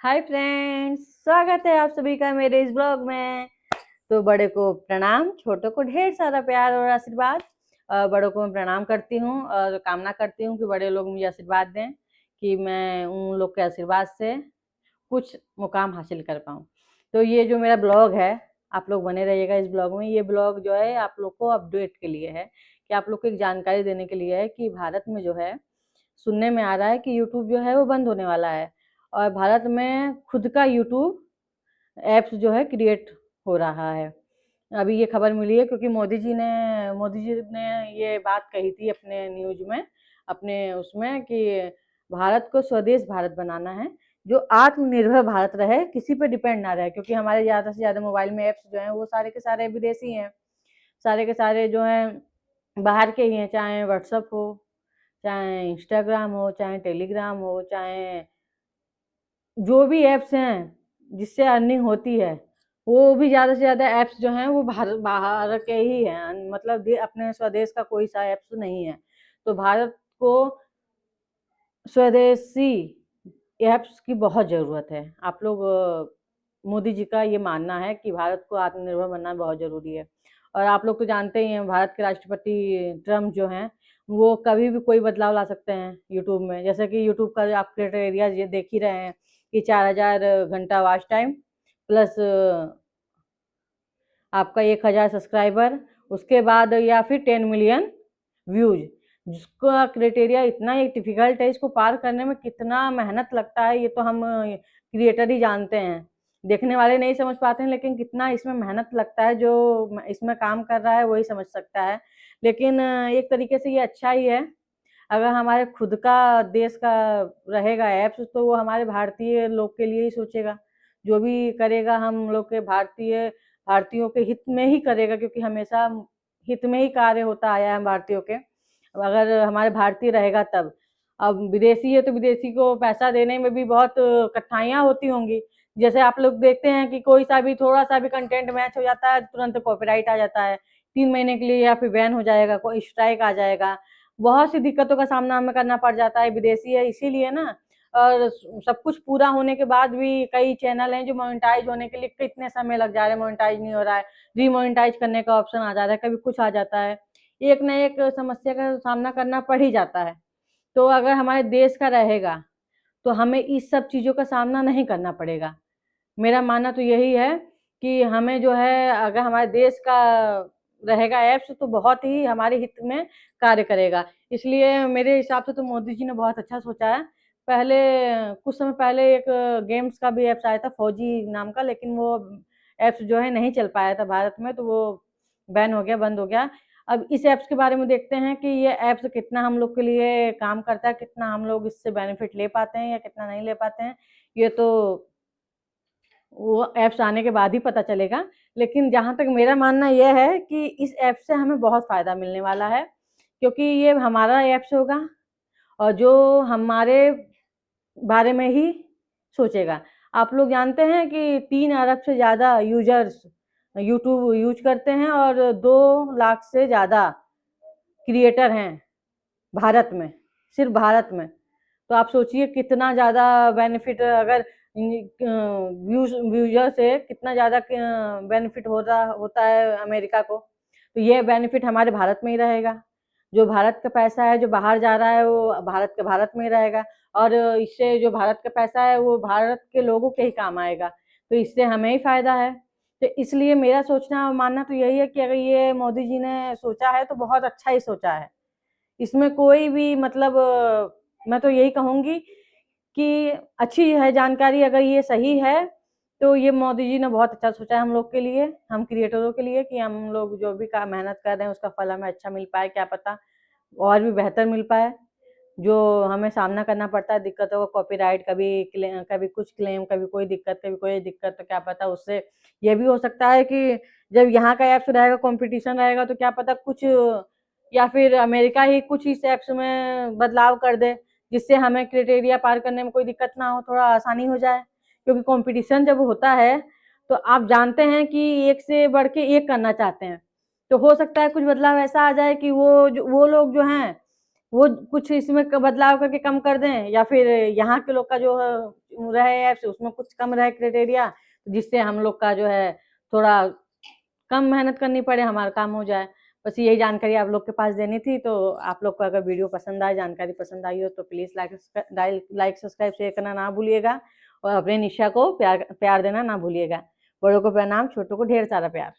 Hi friends, स्वागत है आप सभी का मेरे इस ब्लॉग में। तो बड़े को प्रणाम, छोटों को ढेर सारा प्यार और आशीर्वाद। बड़ों को मैं प्रणाम करती हूँ और कामना करती हूँ कि बड़े लोग मुझे आशीर्वाद दें कि मैं उन लोग के आशीर्वाद से कुछ मुकाम हासिल कर पाऊँ। तो ये जो मेरा ब्लॉग है, आप लोग बने रहिएगा इस ब्लॉग में। ये ब्लॉग जो है आप लोग को अपडेट के लिए है, कि आप लोग को एक जानकारी देने के लिए है कि भारत में जो है, सुनने में आ रहा है कि यूट्यूब जो है वो बंद होने वाला है और भारत में खुद का यूट्यूब ऐप्स जो है क्रिएट हो रहा है। अभी ये खबर मिली है क्योंकि मोदी जी ने ये बात कही थी अपने न्यूज में, अपने उसमें, कि भारत को स्वदेश भारत बनाना है, जो आत्मनिर्भर भारत रहे, किसी पे डिपेंड ना रहे। क्योंकि हमारे ज़्यादा से ज़्यादा मोबाइल में ऐप्स जो हैं वो सारे के सारे विदेशी हैं, सारे के सारे जो हैं बाहर के ही हैं। चाहे व्हाट्सअप हो, चाहे इंस्टाग्राम हो, चाहे टेलीग्राम हो, चाहे जो भी ऐप्स हैं जिससे अर्निंग होती है, वो भी ज़्यादा से ज़्यादा ऐप्स जो हैं वो बाहर के ही हैं। मतलब अपने स्वदेश का कोई सा ऐप्स नहीं है। तो भारत को स्वदेशी ऐप्स की बहुत ज़रूरत है। आप लोग मोदी जी का ये मानना है कि भारत को आत्मनिर्भर बनना बहुत ज़रूरी है। और आप लोग तो जानते ही हैं, भारत के राष्ट्रपति ट्रम्प जो हैं वो कभी भी कोई बदलाव ला सकते हैं यूट्यूब में। जैसे कि यूट्यूब का आप क्राइटेरिया ये देख ही रहे हैं कि 4000 घंटा वॉच टाइम प्लस आपका 1000 सब्सक्राइबर, उसके बाद या फिर 10 मिलियन व्यूज। जिसका क्राइटेरिया इतना ही डिफिकल्ट है, इसको पार करने में कितना मेहनत लगता है ये तो हम क्रिएटर ही जानते हैं। देखने वाले नहीं समझ पाते हैं, लेकिन कितना इसमें मेहनत लगता है, जो इसमें काम कर रहा है वही समझ सकता है। लेकिन एक तरीके से ये अच्छा ही है। अगर हमारे खुद का देश का रहेगा ऐप्स, तो वो हमारे भारतीय लोग के लिए ही सोचेगा। जो भी करेगा हम लोग के भारतीयों के हित में ही करेगा, क्योंकि हमेशा हित में ही कार्य होता आया है हम भारतीयों के। अगर हमारे भारतीय रहेगा तब। अब विदेशी है तो विदेशी को पैसा देने में भी बहुत कठिनाइयाँ होती होंगी। जैसे आप लोग देखते हैं कि कोई सा भी थोड़ा सा भी कंटेंट मैच हो जाता है, तुरंत कॉपीराइट आ जाता है, 3 महीने के लिए या फिर बैन हो जाएगा, कोई स्ट्राइक आ जाएगा। बहुत सी दिक्कतों का सामना हमें करना पड़ जाता है। विदेशी है इसीलिए ना। और सब कुछ पूरा होने के बाद भी कई चैनल हैं जो मोनेटाइज होने के लिए कितने समय लग जा रहे हैं, मोनेटाइज नहीं हो रहा है, रीमोनेटाइज करने का ऑप्शन आ जा रहा है, कभी कुछ आ जाता है। एक न एक समस्या का सामना करना पड़ ही जाता है। तो अगर हमारे देश का रहेगा तो हमें इस सब चीज़ों का सामना नहीं करना पड़ेगा। मेरा मानना तो यही है कि हमें जो है, अगर हमारे देश का रहेगा ऐप्स, तो बहुत ही हमारे हित में कार्य करेगा। इसलिए मेरे हिसाब से तो मोदी जी ने बहुत अच्छा सोचा है। पहले, कुछ समय पहले एक गेम्स का भी ऐप्स आया था, फौजी नाम का, लेकिन वो ऐप्स जो है नहीं चल पाया था भारत में, तो वो बैन हो गया, बंद हो गया। अब इस ऐप्स के बारे में देखते हैं कि ये ऐप्स कितना हम लोग के लिए काम करता है, कितना हम लोग इससे बेनिफिट ले पाते हैं या कितना नहीं ले पाते हैं। ये तो वो ऐप्स आने के बाद ही पता चलेगा। लेकिन जहाँ तक मेरा मानना यह है कि इस ऐप से हमें बहुत फ़ायदा मिलने वाला है, क्योंकि ये हमारा ऐप्स होगा और जो हमारे बारे में ही सोचेगा। आप लोग जानते हैं कि 3 अरब से ज़्यादा यूज़र्स यूट्यूब यूज़ करते हैं और 2 लाख से ज़्यादा क्रिएटर हैं भारत में, सिर्फ भारत में। तो आप सोचिए कितना ज़्यादा बेनिफिट, अगर व्यूजर से कितना ज़्यादा बेनिफिट होता है अमेरिका को, तो ये बेनिफिट हमारे भारत में ही रहेगा। जो भारत का पैसा है जो बाहर जा रहा है, वो भारत में ही रहेगा। और इससे जो भारत का पैसा है वो भारत के लोगों के ही काम आएगा, तो इससे हमें ही फायदा है। तो इसलिए मेरा सोचना और मानना तो यही है कि अगर ये मोदी जी ने सोचा है तो बहुत अच्छा ही सोचा है। इसमें कोई भी मतलब मैं तो यही कहूँगी कि अच्छी है जानकारी। अगर ये सही है तो ये मोदी जी ने बहुत अच्छा सोचा है हम लोग के लिए, हम क्रिएटरों के लिए, कि हम लोग जो भी काम मेहनत कर रहे हैं उसका फल हमें अच्छा मिल पाए, क्या पता और भी बेहतर मिल पाए। जो हमें सामना करना पड़ता है दिक्कतों का, कॉपीराइट, कभी कुछ क्लेम, कभी कोई दिक्कत, कभी कोई दिक्कत, तो क्या पता उससे ये भी हो सकता है कि जब यहाँ का ऐप्स रहेगा, कंपटीशन रहेगा, तो क्या पता कुछ, या फिर अमेरिका ही कुछ इस ऐप्स में बदलाव कर दे, जिससे हमें क्राइटेरिया पार करने में कोई दिक्कत ना हो, थोड़ा आसानी हो जाए। क्योंकि कंपटीशन जब होता है तो आप जानते हैं कि एक से बढ़ के एक करना चाहते हैं। तो हो सकता है कुछ बदलाव ऐसा आ जाए कि वो लोग जो हैं वो कुछ इसमें बदलाव करके कम कर दें, या फिर यहाँ के लोग का जो रहे ऐप्स उसमें कुछ कम रहे क्राइटेरिया, जिससे हम लोग का जो है थोड़ा कम मेहनत करनी पड़े, हमारा काम हो जाए। बस यही जानकारी आप लोग के पास देनी थी। तो आप लोग को अगर वीडियो पसंद आए, जानकारी पसंद आई हो, तो प्लीज़ लाइक सब्सक्राइब शेयर करना ना भूलिएगा, और अपने निशा को प्यार देना ना भूलिएगा। बड़ों को प्रणाम, छोटों को ढेर सारा प्यार।